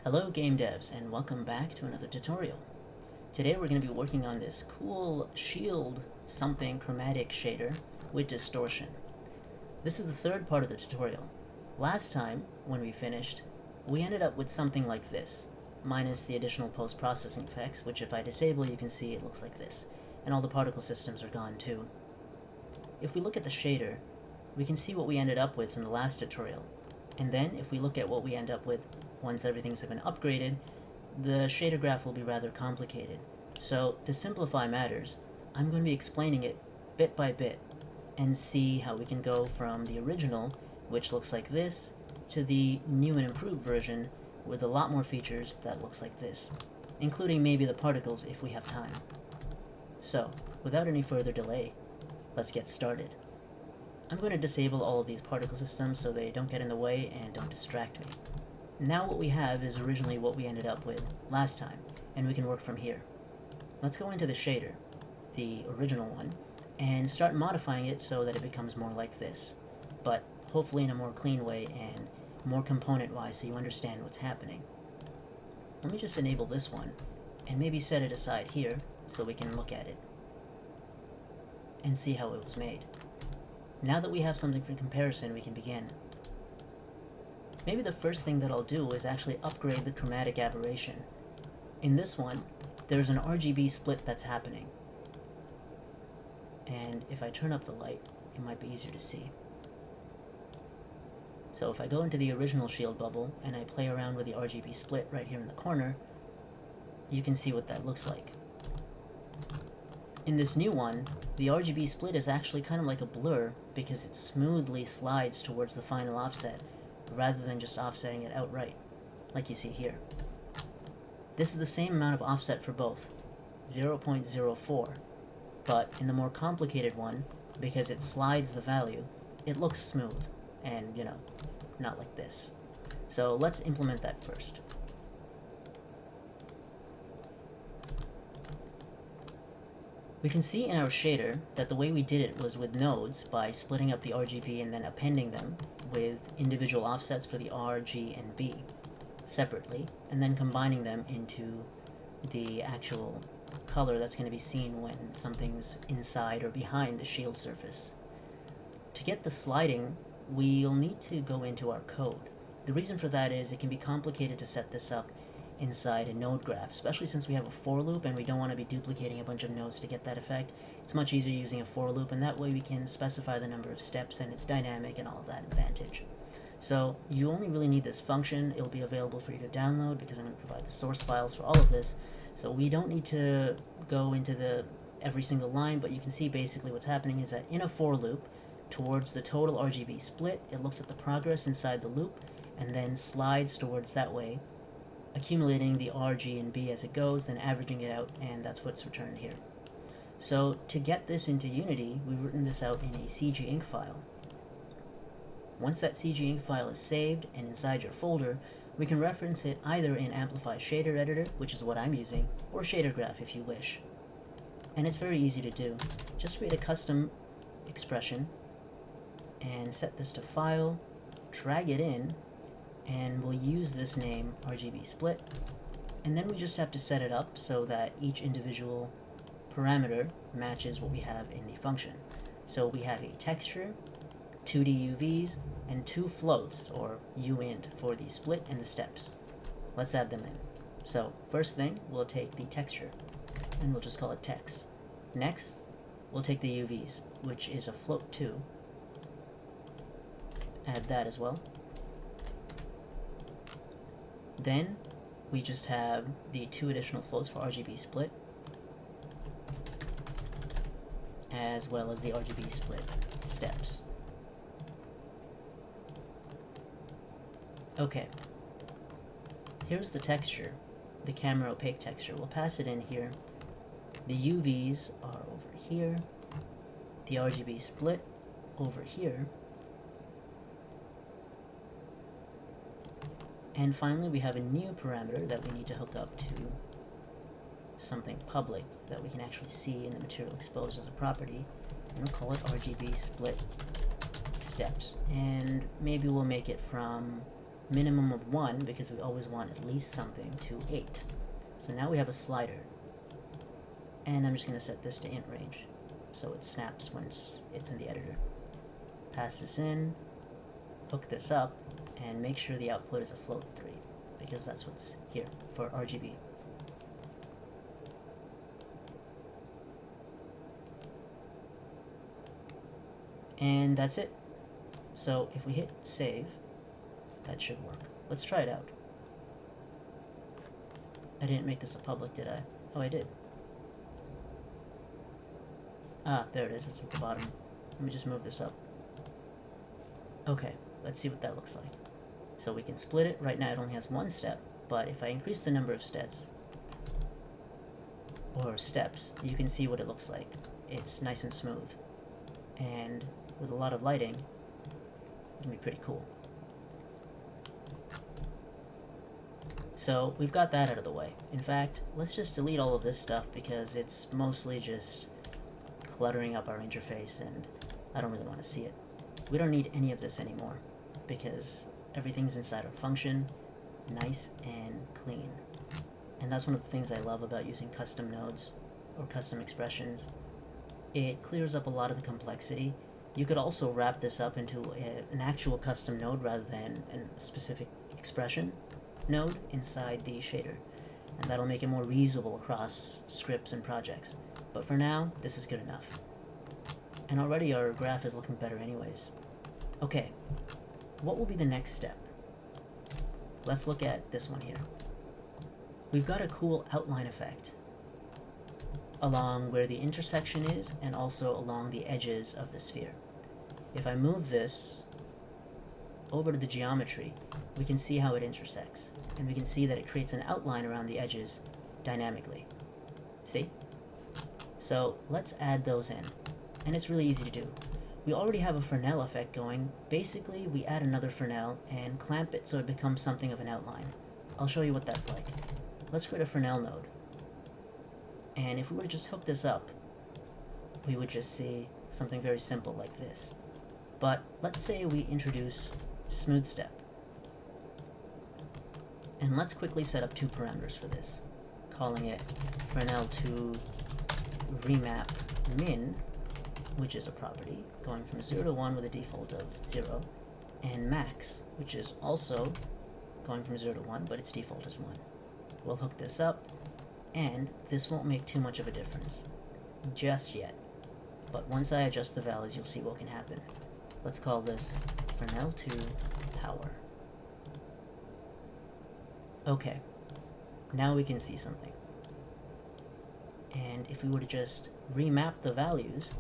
Hello game devs and welcome back to another tutorial. Today we're going to be working on this cool shield something chromatic shader with distortion. This is the third part of the tutorial. Last time, when we finished, we ended up with something like this, minus the additional post-processing effects, which if I disable you can see it looks like this, and all the particle systems are gone too. If we look at the shader, we can see what we ended up with from the last tutorial, and then if we look at what we end up with once everything's been upgraded, the shader graph will be rather complicated. So, to simplify matters, I'm going to be explaining it bit by bit and see how we can go from the original, which looks like this, to the new and improved version with a lot more features that looks like this, including maybe the particles if we have time. So, without any further delay, let's get started. I'm going to disable all of these particle systems so they don't get in the way and don't distract me. Now what we have is originally what we ended up with last time, and we can work from here. Let's go into the shader, the original one, and start modifying it so that it becomes more like this, but hopefully in a more clean way and more component-wise so you understand what's happening. Let me just enable this one, and maybe set it aside here so we can look at it and see how it was made. Now that we have something for comparison, we can begin. Maybe the first thing that I'll do is actually upgrade the chromatic aberration. In this one, there's an RGB split that's happening. And if I turn up the light, it might be easier to see. So if I go into the original shield bubble and I play around with the RGB split right here in the corner, you can see what that looks like. In this new one, the RGB split is actually kind of like a blur because it smoothly slides towards the final offset, rather than just offsetting it outright, like you see here. This is the same amount of offset for both, 0.04, but in the more complicated one, because it slides the value, it looks smooth, and, not like this. So let's implement that first. We can see in our shader that the way we did it was with nodes by splitting up the RGB and then appending them with individual offsets for the R, G, and B separately, and then combining them into the actual color that's going to be seen when something's inside or behind the shield surface. To get the sliding, we'll need to go into our code. The reason for that is it can be complicated to set this up inside a node graph, especially since we have a for loop and we don't want to be duplicating a bunch of nodes to get that effect. It's much easier using a for loop, and that way we can specify the number of steps and it's dynamic and all of that advantage. So you only really need this function. It'll be available for you to download because I'm going to provide the source files for all of this. So we don't need to go into every single line, but you can see basically what's happening is that in a for loop, towards the total RGB split, it looks at the progress inside the loop and then slides towards that way, accumulating the R, G, and B as it goes, then averaging it out, and that's what's returned here. So to get this into Unity, we've written this out in a CG Ink file. Once that CG Ink file is saved and inside your folder, we can reference it either in Amplify Shader Editor, which is what I'm using, or Shader Graph if you wish. And it's very easy to do. Just create a custom expression and set this to File, drag it in, and we'll use this name RGB split, and then we just have to set it up so that each individual parameter matches what we have in the function. So we have a texture, 2D UVs, and 2 floats, or uint, for the split and the steps. Let's add them in. So first thing, we'll take the texture, and we'll just call it text. Next, we'll take the UVs, which is a float 2. Add that as well. Then we just have the 2 additional floats for RGB split, as well as the RGB split steps. Okay, here's the texture, the camera opaque texture. We'll pass it in here. The UVs are over here, the RGB split over here, and finally, we have a new parameter that we need to hook up to something public that we can actually see in the material exposed as a property. And we'll call it RGB split steps. And maybe we'll make it from minimum of 1 because we always want at least something to 8. So now we have a slider. And I'm just going to set this to int range so it snaps once it's in the editor. Pass this in, hook this up, and make sure the output is a float 3 because that's what's here for RGB. And that's it. So if we hit save, that should work. Let's try it out. I didn't make this a public, did I? Oh, I did. Ah, there it is. It's at the bottom. Let me just move this up. Okay, let's see what that looks like. So we can split it. Right now it only has 1 step, but if I increase the number of steps, you can see what it looks like. It's nice and smooth. And with a lot of lighting, it can be pretty cool. So we've got that out of the way. In fact, let's just delete all of this stuff because it's mostly just cluttering up our interface and I don't really want to see it. We don't need any of this anymore because everything's inside our function, nice and clean. And that's one of the things I love about using custom nodes or custom expressions. It clears up a lot of the complexity. You could also wrap this up into an actual custom node rather than a specific expression node inside the shader, and that'll make it more reusable across scripts and projects. But for now, this is good enough. And already our graph is looking better anyways. Okay, what will be the next step? Let's look at this one here. We've got a cool outline effect along where the intersection is and also along the edges of the sphere. If I move this over to the geometry, we can see how it intersects, and we can see that it creates an outline around the edges dynamically. See? So let's add those in, and it's really easy to do. We already have a fresnel effect going. Basically, we add another fresnel and clamp it so it becomes something of an outline. I'll show you what that's like. Let's create a fresnel node. And if we were to just hook this up, we would just see something very simple like this. But let's say we introduce smooth step. And let's quickly set up 2 parameters for this, calling it fresnel to remap min, which is a property, going from 0 to 1 with a default of 0, and max, which is also going from 0 to 1, but its default is 1. We'll hook this up, and this won't make too much of a difference just yet. But once I adjust the values, you'll see what can happen. Let's call this fresnel to power. Okay, now we can see something. And if we were to just remap the values,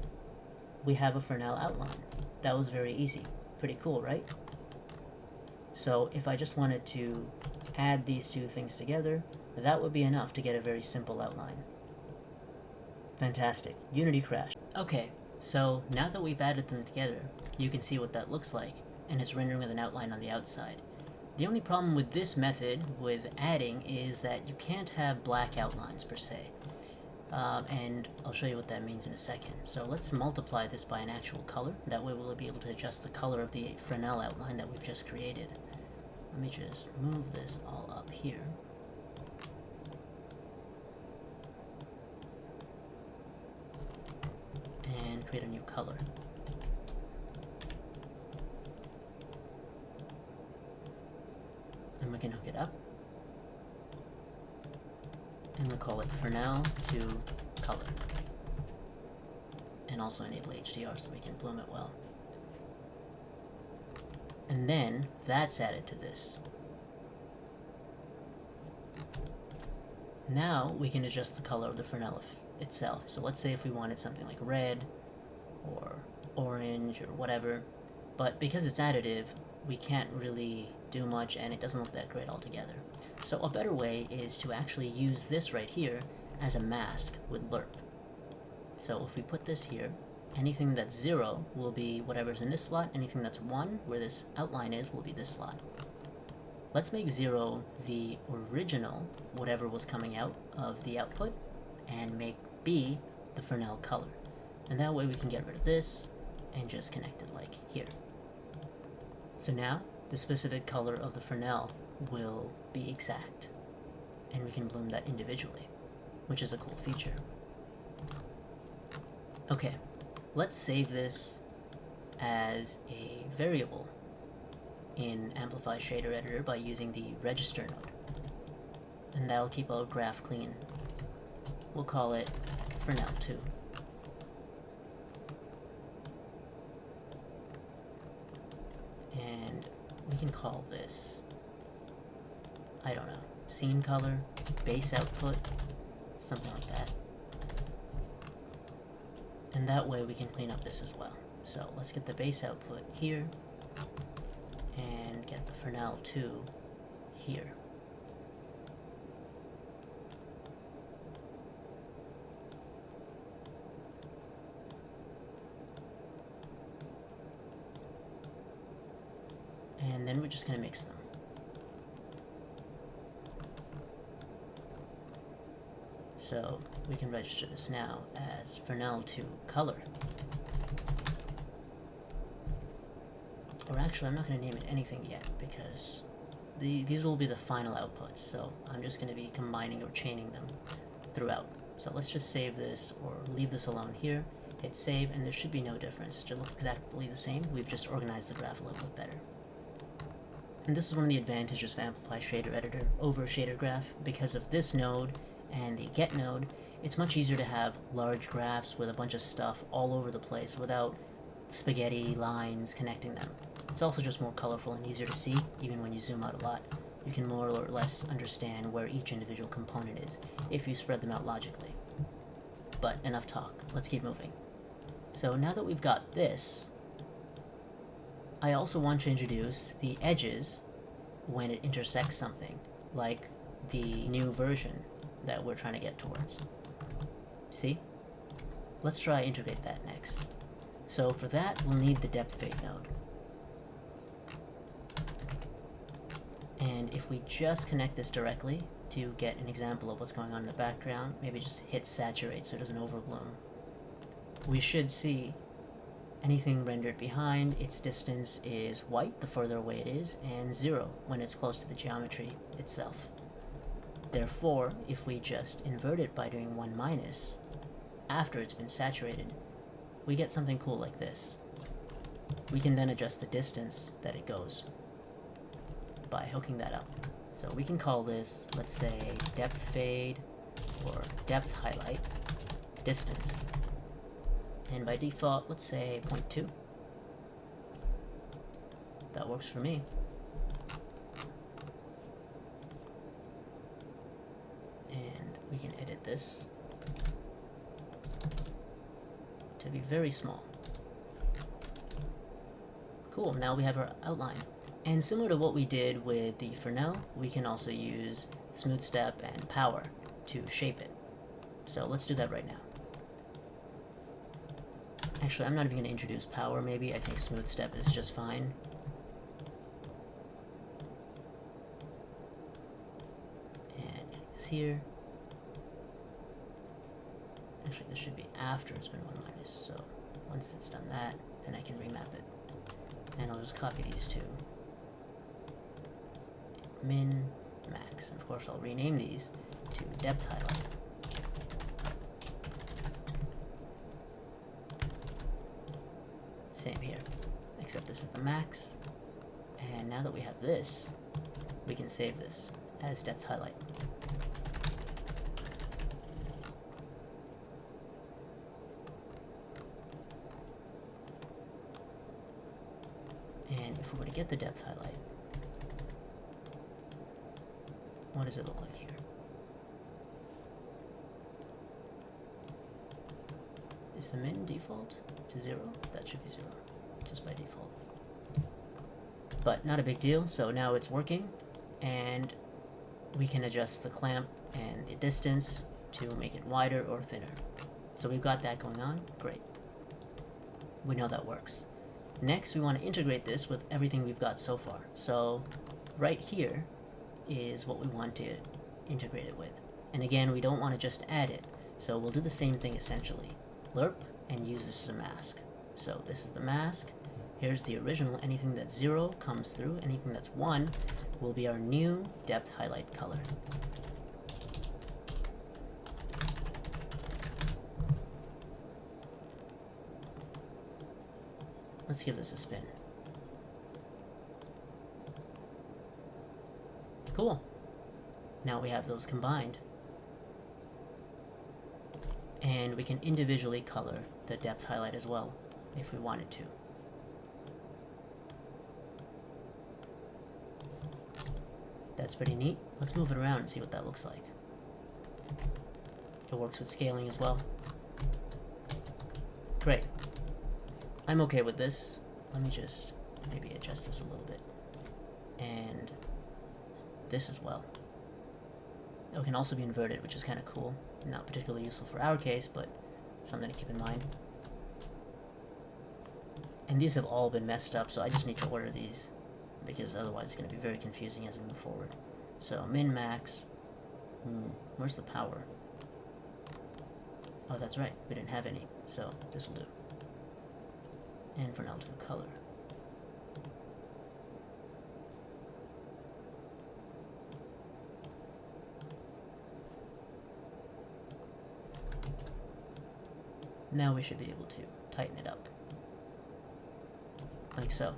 we have a fresnel outline. That was very easy. Pretty cool, right? So if I just wanted to add these 2 things together, that would be enough to get a very simple outline. Fantastic. Unity crashed. Okay, so now that we've added them together, you can see what that looks like, and it's rendering with an outline on the outside. The only problem with this method, with adding, is that you can't have black outlines per se. And I'll show you what that means in a second. So let's multiply this by an actual color. That way we'll be able to adjust the color of the fresnel outline that we've just created. Let me just move this all up here. And create a new color. And we can hook it up. And we'll call it fresnel to color. And also enable HDR so we can bloom it well. And then that's added to this. Now we can adjust the color of the fresnel itself. So let's say if we wanted something like red or orange or whatever, but because it's additive, we can't really do much and it doesn't look that great altogether. So a better way is to actually use this right here as a mask with lerp. So if we put this here, anything that's 0 will be whatever's in this slot, anything that's 1, where this outline is, will be this slot. Let's make 0 the original, whatever was coming out of the output, and make B the fresnel color. And that way we can get rid of this and just connect it like here. So now the specific color of the fresnel will be exact, and we can bloom that individually, which is a cool feature. Okay, let's save this as a variable in Amplify Shader Editor by using the register node, and that'll keep our graph clean. We'll call it fresnel2. And we can call this, I don't know, scene color, base output, something like that. And that way we can clean up this as well. So let's get the base output here, and get the fresnel2 here. And then we're just going to mix them. So we can register this now as fresnel2 color. Or actually, I'm not going to name it anything yet, because these will be the final outputs, so I'm just going to be combining or chaining them throughout. So let's just save this, or leave this alone here, hit save, and there should be no difference. It should look exactly the same. We've just organized the graph a little bit better. And this is one of the advantages of Amplify Shader Editor over Shader Graph. Because of this node and the get node, it's much easier to have large graphs with a bunch of stuff all over the place without spaghetti lines connecting them. It's also just more colorful and easier to see, even when you zoom out a lot. You can more or less understand where each individual component is if you spread them out logically. But enough talk, let's keep moving. So now that we've got this, I also want to introduce the edges when it intersects something, like the new version that we're trying to get towards. See? Let's try integrate that next. So for that, we'll need the depth fade node. And if we just connect this directly to get an example of what's going on in the background, maybe just hit saturate so it doesn't overbloom, we should see anything rendered behind, its distance is white the further away it is, and 0 when it's close to the geometry itself. Therefore, if we just invert it by doing 1 minus after it's been saturated, we get something cool like this. We can then adjust the distance that it goes by hooking that up. So we can call this, let's say, depth fade or depth highlight distance. And by default, let's say 0.2. That works for me. And we can edit this to be very small. Cool, now we have our outline. And similar to what we did with the fresnel, we can also use smooth step and power to shape it. So let's do that right now. Actually, I'm not even going to introduce power, maybe. I think smooth step is just fine. And get this here. Actually, this should be after it's been 1 minus, so once it's done that, then I can remap it. And I'll just copy these two. Min, max. And of course, I'll rename these to depth highlight. Same here, except this is the max. And now that we have this, we can save this as depth highlight. And if we were to get the depth highlight, what does it look like here? Is the min default to 0? That should be 0, just by default. But not a big deal, so now it's working, and we can adjust the clamp and the distance to make it wider or thinner. So we've got that going on, great. We know that works. Next, we want to integrate this with everything we've got so far. So right here is what we want to integrate it with. And again, we don't want to just add it, so we'll do the same thing essentially. Lerp and use this as a mask. So this is the mask, Here's the original. Anything that's 0 comes through. Anything that's 1 will be our new depth highlight color. Let's give this a spin. Cool. Now we have those combined. And we can individually color the depth highlight as well, if we wanted to. That's pretty neat. Let's move it around and see what that looks like. It works with scaling as well. Great. I'm okay with this. Let me just maybe adjust this a little bit. And this as well. It can also be inverted, which is kind of cool. Not particularly useful for our case, but something to keep in mind. And these have all been messed up, so I just need to order these, because otherwise it's going to be very confusing as we move forward. So min, max. Where's the power? Oh, that's right. We didn't have any, so this will do. And fresnel to color. Now we should be able to tighten it up. Like so.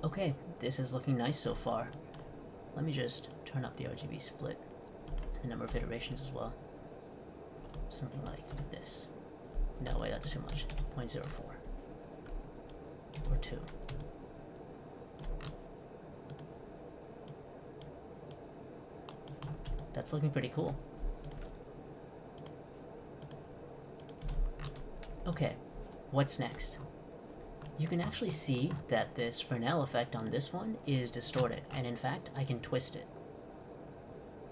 Okay, this is looking nice so far. Let me just turn up the RGB split and the number of iterations as well. Something like this. No way, that's too much. 0.04. Or 2. That's looking pretty cool. Okay, what's next? You can actually see that this Fresnel effect on this one is distorted, and in fact, I can twist it.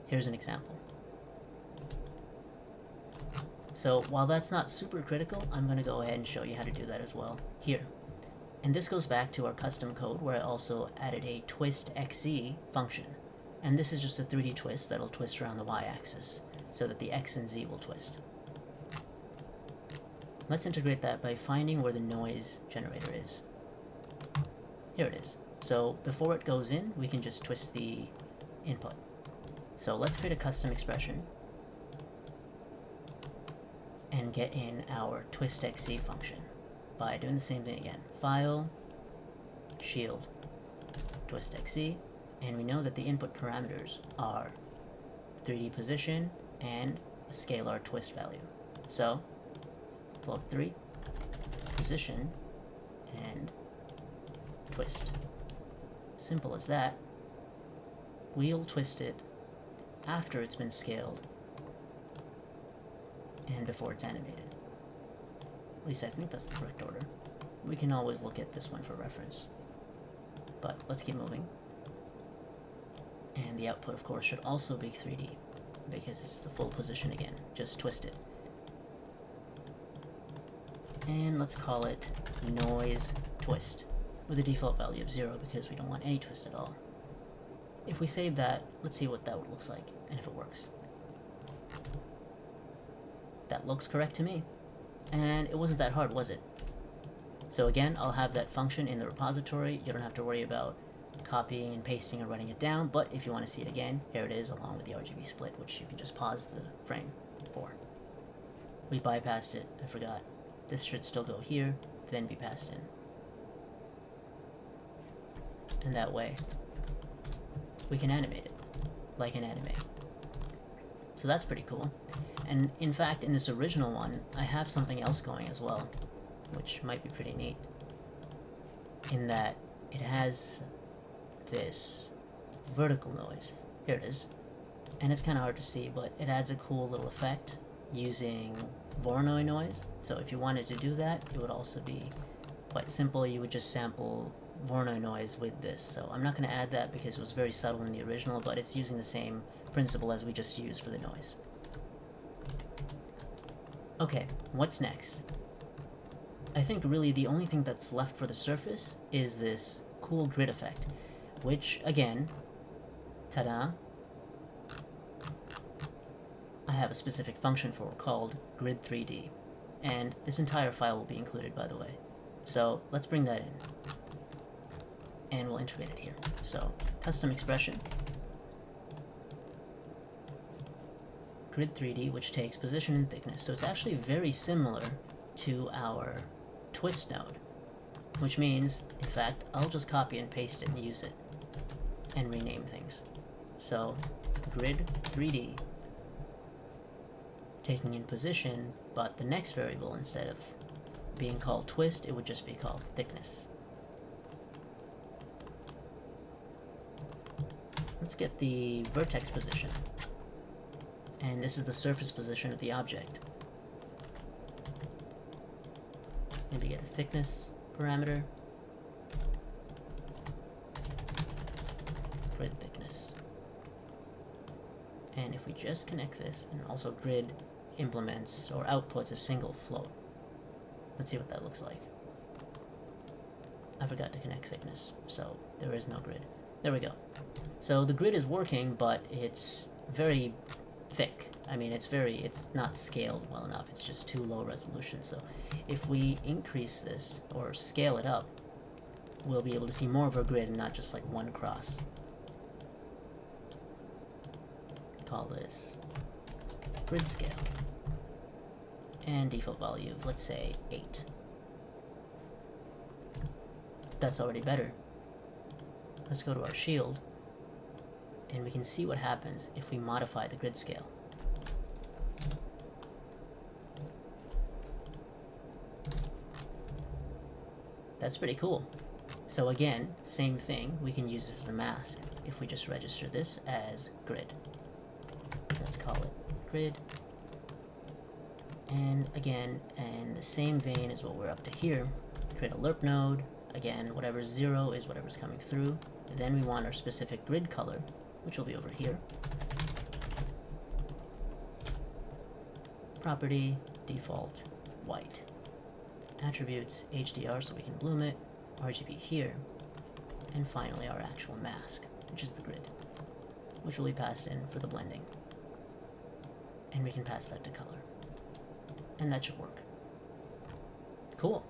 Here's an example. So while that's not super critical, I'm going to go ahead and show you how to do that as well here. And this goes back to our custom code where I also added a twist XZ function. And this is just a 3D twist that'll twist around the Y-axis so that the X and Z will twist. Let's integrate that by finding where the noise generator is. Here it is. So before it goes in, we can just twist the input. So let's create a custom expression and get in our twistXZ function by doing the same thing again. File, shield, twistXZ, and we know that the input parameters are 3D position and a scalar twist value. So float 3, position, and twist. Simple as that. We'll twist it after it's been scaled and before it's animated. At least I think that's the correct order. We can always look at this one for reference. But let's keep moving. And the output, of course, should also be 3D because it's the full position again, just twisted. And let's call it noise twist with a default value of 0 because we don't want any twist at all. If we save that, let's see what that looks like and if it works. That looks correct to me. And it wasn't that hard, was it? So again, I'll have that function in the repository. You don't have to worry about copying and pasting or writing it down, but if you want to see it again, here it is along with the RGB split, which you can just pause the frame for. We bypassed it, I forgot. This should still go here, then be passed in. And that way, we can animate it, like an anime. So that's pretty cool. And in fact, in this original one, I have something else going as well, which might be pretty neat. In that it has this vertical noise. Here it is. And it's kind of hard to see, but it adds a cool little effect using Voronoi noise. So if you wanted to do that, it would also be quite simple. You would just sample Voronoi noise with this. So I'm not going to add that because it was very subtle in the original, but it's using the same principle as we just used for the noise. Okay, what's next? I think really the only thing that's left for the surface is this cool grid effect, which again, ta-da, I have a specific function for called grid3D, and this entire file will be included, by the way. So let's bring that in. And we'll integrate it here. So custom expression, grid 3D, which takes position and thickness. So it's actually very similar to our twist node, which means, in fact, I'll just copy and paste it and use it and rename things. So grid 3D, taking in position, but the next variable, instead of being called twist, it would just be called thickness. Let's get the vertex position. And this is the surface position of the object. Maybe get a thickness parameter. Grid thickness. And if we just connect this, and also grid implements or outputs a single float. Let's see what that looks like. I forgot to connect thickness, so there is no grid. There we go. So the grid is working, but it's very thick. I mean, it's not scaled well enough. It's just too low resolution. So if we increase this or scale it up, we'll be able to see more of our grid and not just like one cross. Call this grid scale. And default value of, let's say, 8. That's already better. Let's go to our shield, and we can see what happens if we modify the grid scale. That's pretty cool. So again, same thing, we can use this as a mask if we just register this as grid. Let's call it grid. And again, in the same vein as what we're up to here, create a lerp node. Again, whatever's 0 is whatever's coming through. And then we want our specific grid color, which will be over here. Property, default, white. Attributes, HDR, so we can bloom it. RGB here. And finally our actual mask, which is the grid, which will be passed in for the blending. And we can pass that to color. And that should work. Cool.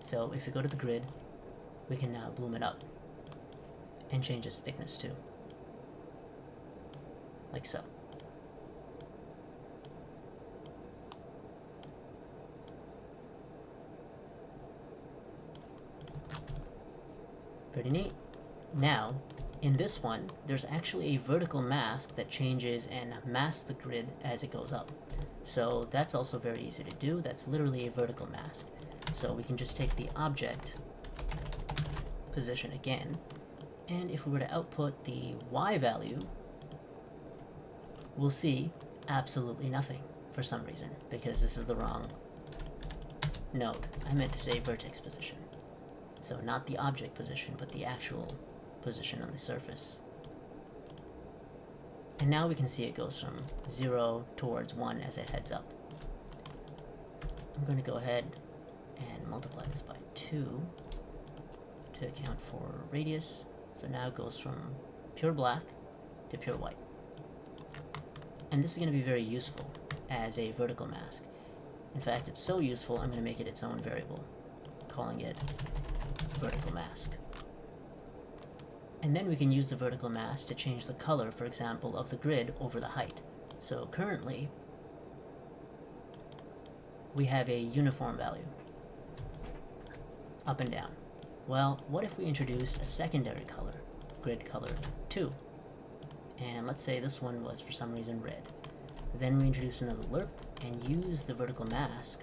So if we go to the grid, we can now bloom it up and change its thickness too. Like so. Pretty neat. Now, in this one, there's actually a vertical mask that changes and masks the grid as it goes up. So that's also very easy to do. That's literally a vertical mask. So we can just take the object position again, and if we were to output the Y value, we'll see absolutely nothing for some reason, because this is the wrong node. I meant to say vertex position. So not the object position, but the actual position on the surface. And now we can see it goes from 0 towards 1 as it heads up. I'm going to go ahead and multiply this by 2 to account for radius. So now it goes from pure black to pure white. And this is going to be very useful as a vertical mask. In fact, it's so useful, I'm going to make it its own variable, calling it vertical mask. And then we can use the vertical mask to change the color, for example, of the grid over the height. So currently, we have a uniform value, up and down. Well, what if we introduced a secondary color, grid color 2? And let's say this one was for some reason red. Then we introduce another lerp and use the vertical mask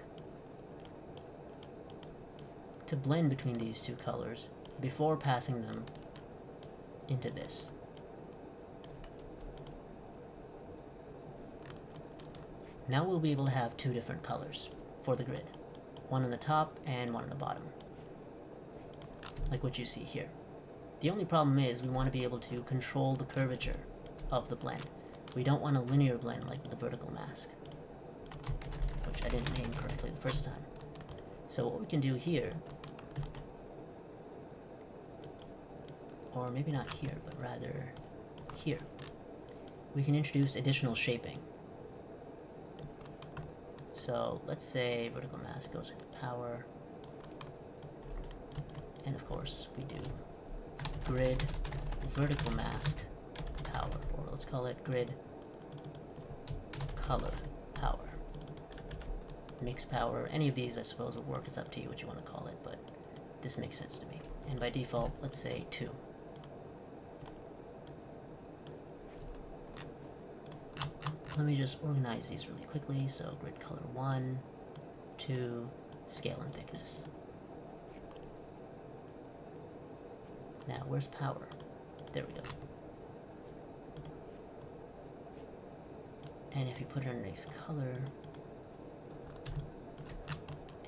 to blend between these two colors before passing them into this. Now we'll be able to have two different colors for the grid, one on the top and one on the bottom, like what you see here. The only problem is we want to be able to control the curvature of the blend. We don't want a linear blend like the vertical mask, which I didn't name correctly the first time. So what we can do here, or maybe not here, but rather here, we can introduce additional shaping. So let's say vertical mask goes into power, And of course, we do grid vertical masked power, or let's call it grid color power. Mix power, any of these I suppose will work. It's up to you what you want to call it, but this makes sense to me. And by default, let's say 2. Let me just organize these really quickly. So grid color 1, 2, scale and thickness. Now, where's power? There we go. And if you put it underneath color,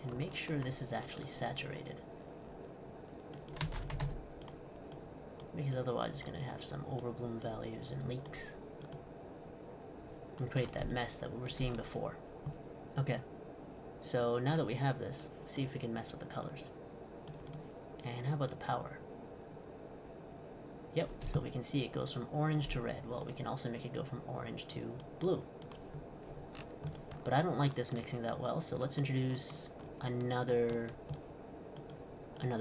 and make sure this is actually saturated, because otherwise it's going to have some overbloom values and leaks and create that mess that we were seeing before. Okay, so now that we have this, let's see if we can mess with the colors. And how about the power? Yep, so we can see it goes from orange to red. Well, we can also make it go from orange to blue. But I don't like this mixing that well, so let's introduce another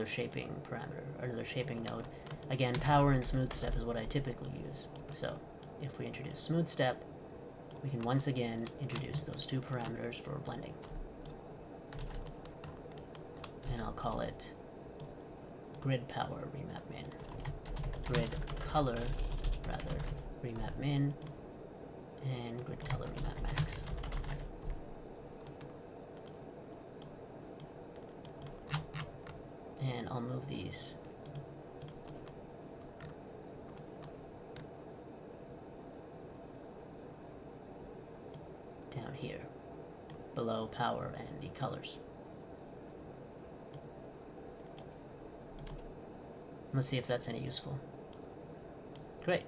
shaping parameter, or another shaping node. Again, power and smooth step is what I typically use. So if we introduce smooth step, we can once again introduce those 2 parameters for blending. And I'll call it grid power remap min, grid color rather remap min, and grid color remap max. And I'll move these down here below power and the colors. Let's see if that's any useful. Great.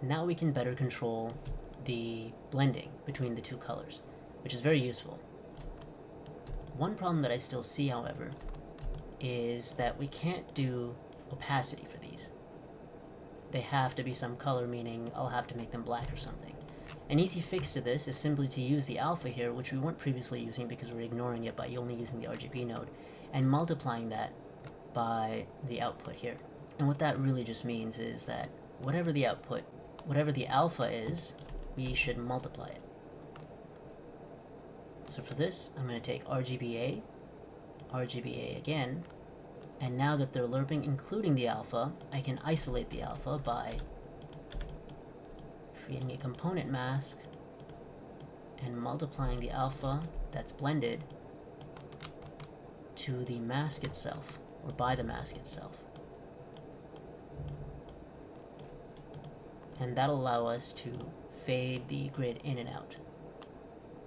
Now we can better control the blending between the 2 colors, which is very useful. One problem that I still see, however, is that we can't do opacity for these. They have to be some color, meaning I'll have to make them black or something. An easy fix to this is simply to use the alpha here, which we weren't previously using because we're ignoring it by only using the RGB node, and multiplying that by the output here. And what that really just means is that whatever the output, whatever the alpha is, we should multiply it. So for this, I'm going to take RGBA, RGBA again, and now that they're lerping, including the alpha, I can isolate the alpha by creating a component mask and multiplying the alpha that's blended to the mask itself, or by the mask itself. And that'll allow us to fade the grid in and out.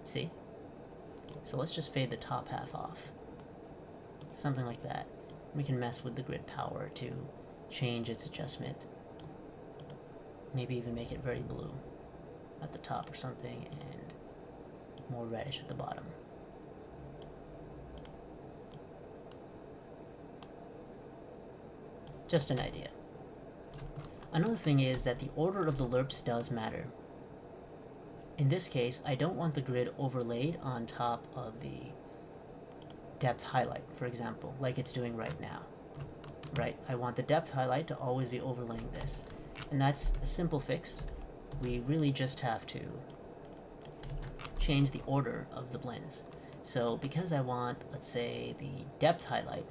See? So let's just fade the top half off. Something like that. We can mess with the grid power to change its adjustment. Maybe even make it very blue at the top or something, and more reddish at the bottom. Just an idea. Another thing is that the order of the lerps does matter. In this case, I don't want the grid overlaid on top of the depth highlight, for example, like it's doing right now. Right, I want the depth highlight to always be overlaying this. And that's a simple fix. We really just have to change the order of the blends. So because I want, let's say, the depth highlight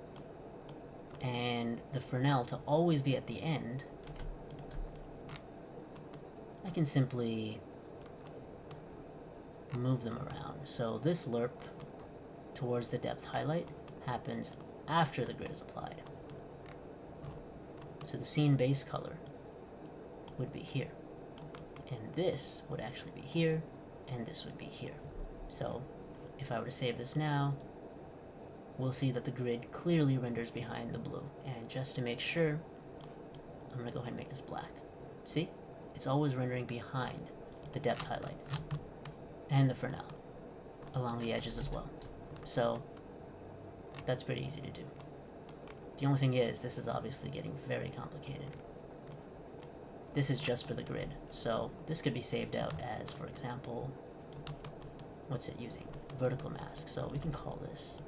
and the fresnel to always be at the end, I can simply move them around. So this lerp towards the depth highlight happens after the grid is applied. So the scene base color would be here, and this would actually be here, and this would be here. So if I were to save this now, we'll see that the grid clearly renders behind the blue. And just to make sure, I'm going to go ahead and make this black. See? It's always rendering behind the depth highlight and the fresnel along the edges as well. So that's pretty easy to do. The only thing is, this is obviously getting very complicated. This is just for the grid, so this could be saved out as, for example, what's it using? Vertical mask. So we can call this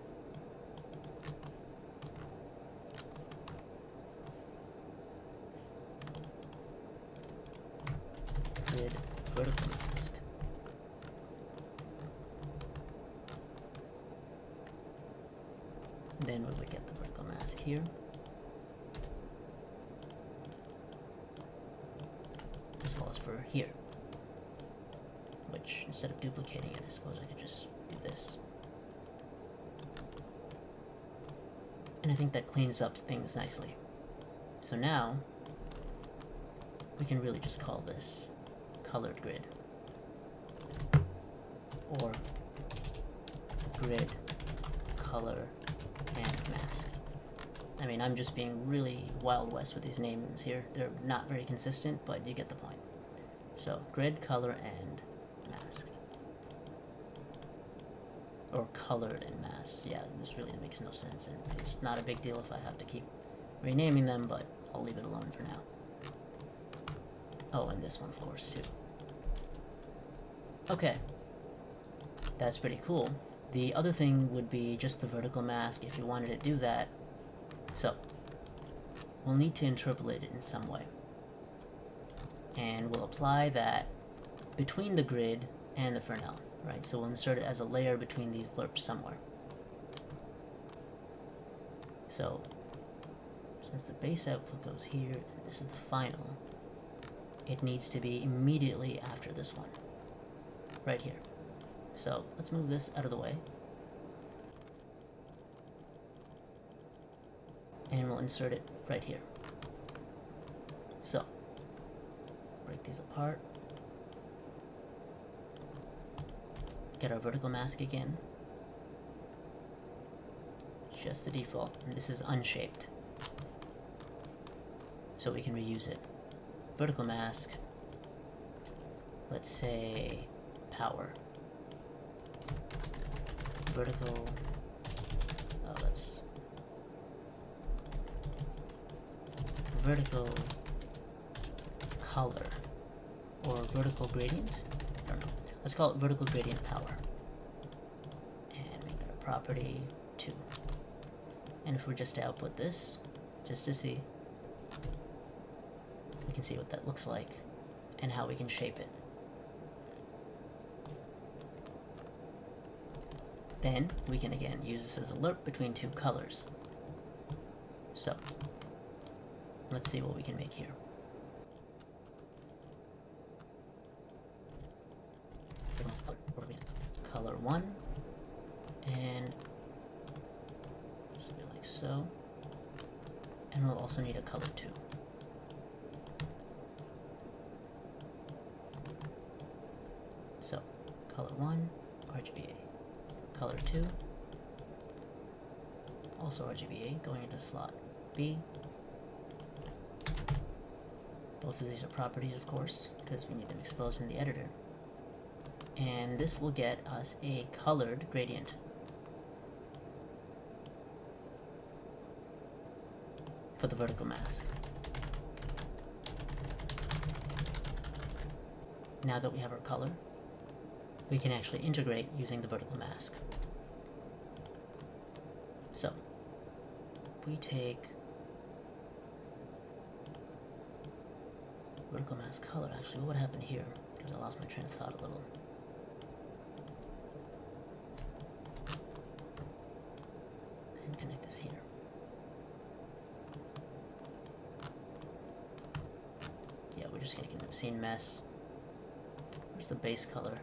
then we would get the vertical mask here. As well as for here. Which, instead of duplicating it, I suppose I could just do this. And I think that cleans up things nicely. So now, we can really just call this colored grid. Or grid, color, and mask. I mean, I'm just being really Wild West with these names here. They're not very consistent, but you get the point. So, grid, color, and mask. Or colored and mask. Yeah, this really makes no sense, and it's not a big deal if I have to keep renaming them, but I'll leave it alone for now. Oh, and this one, of course, too. Okay. That's pretty cool. The other thing would be just the vertical mask if you wanted to do that. So, we'll need to interpolate it in some way. And we'll apply that between the grid and the fresnel, right? So we'll insert it as a layer between these lerps somewhere. So, since the base output goes here, and this is the final, it needs to be immediately after this one. Right here. So, let's move this out of the way. And we'll insert it right here. So, break these apart. Get our vertical mask again. Just the default, and this is unshaped. So we can reuse it. Vertical mask, let's say power. Vertical, oh, that's vertical color, or vertical gradient, I don't know. Let's call it vertical gradient power. And make that a property 2. And if we're just to output this, just to see, we can see what that looks like and how we can shape it. Then we can again use this as a lerp between two colors. So, let's see what we can make here. Color 1, and something like so. And we'll also need a color 2. So, color 1, RGBA. Color 2, also RGBA, going into slot B. Both of these are properties, of course, because we need them exposed in the editor. And this will get us a colored gradient. For the vertical mask. Now that we have our color, we can actually integrate using the vertical mask. So, we take vertical mask color. Actually, what would happen here? Because I lost my train of thought a little. And connect this here. Yeah, we're just gonna get an obscene mess. Where's the base color?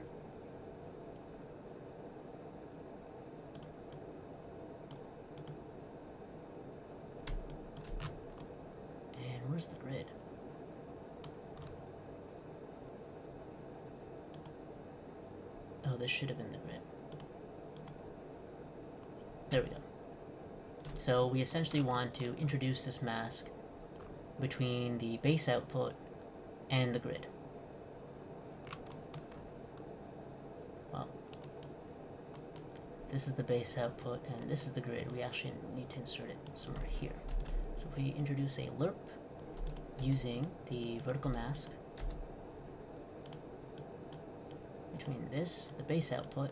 Where's the grid? Oh, this should have been the grid. There we go. So we essentially want to introduce this mask between the base output and the grid. Well, this is the base output and this is the grid. We actually need to insert it somewhere here. So if we introduce a lerp using the vertical mask between this, the base output,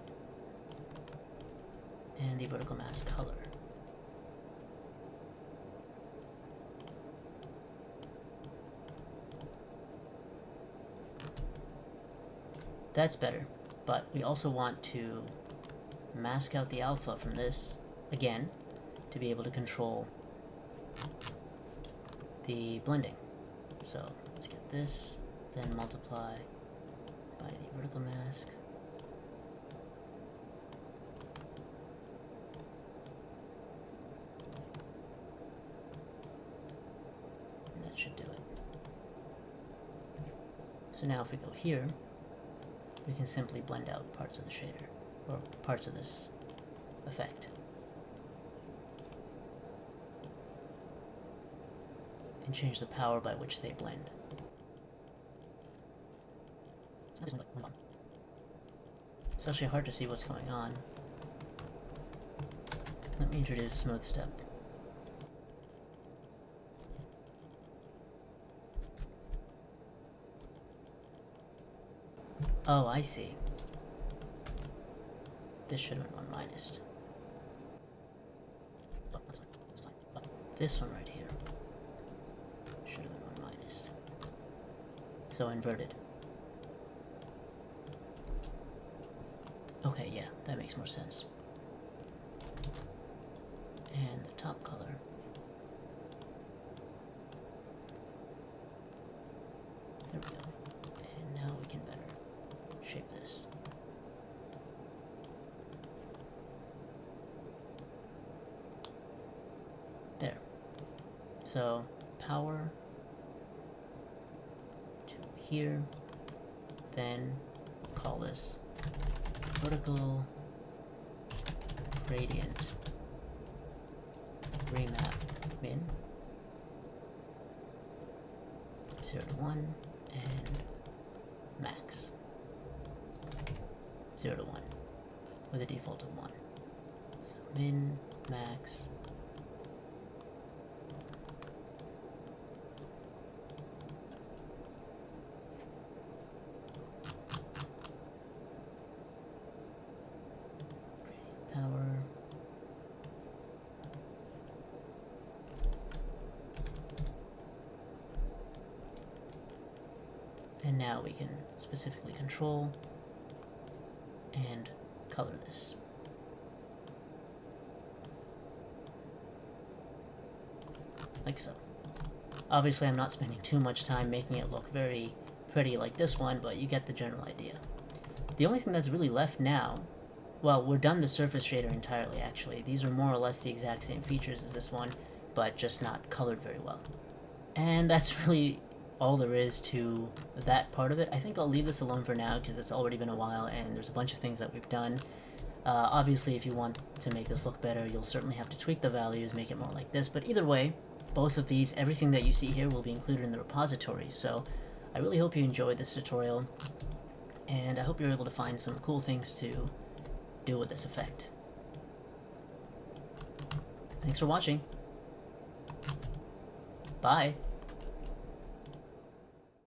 and the vertical mask color. That's better, but we also want to mask out the alpha from this again to be able to control the blending. So let's get this, then multiply by the vertical mask. And that should do it. So now if we go here, we can simply blend out parts of the shader, or parts of this effect. And change the power by which they blend. It's actually hard to see what's going on. Let me introduce Smooth Step. Oh, I see. This should have been 1 minus. This one right here should have been 1 minus. So inverted. Okay, yeah, that makes more sense. And the top color. There we go. And now we can better shape this. There. So, power to here, then call this vertical gradient remap min 0 to 1 and max 0 to 1 with a default of 1. So min, max, power, and now we can specifically control and color this. Like so. Obviously I'm not spending too much time making it look very pretty like this one, but you get the general idea. The only thing that's really left now, well, we're done the surface shader entirely actually. These are more or less the exact same features as this one, but just not colored very well. And that's really all there is to that part of it. I think I'll leave this alone for now because it's already been a while and there's a bunch of things that we've done. Obviously if you want to make this look better, you'll certainly have to tweak the values, make it more like this, but either way, both of these, everything that you see here will be included in the repository, so I really hope you enjoyed this tutorial, and I hope you're able to find some cool things to do with this effect. Thanks for watching. Bye.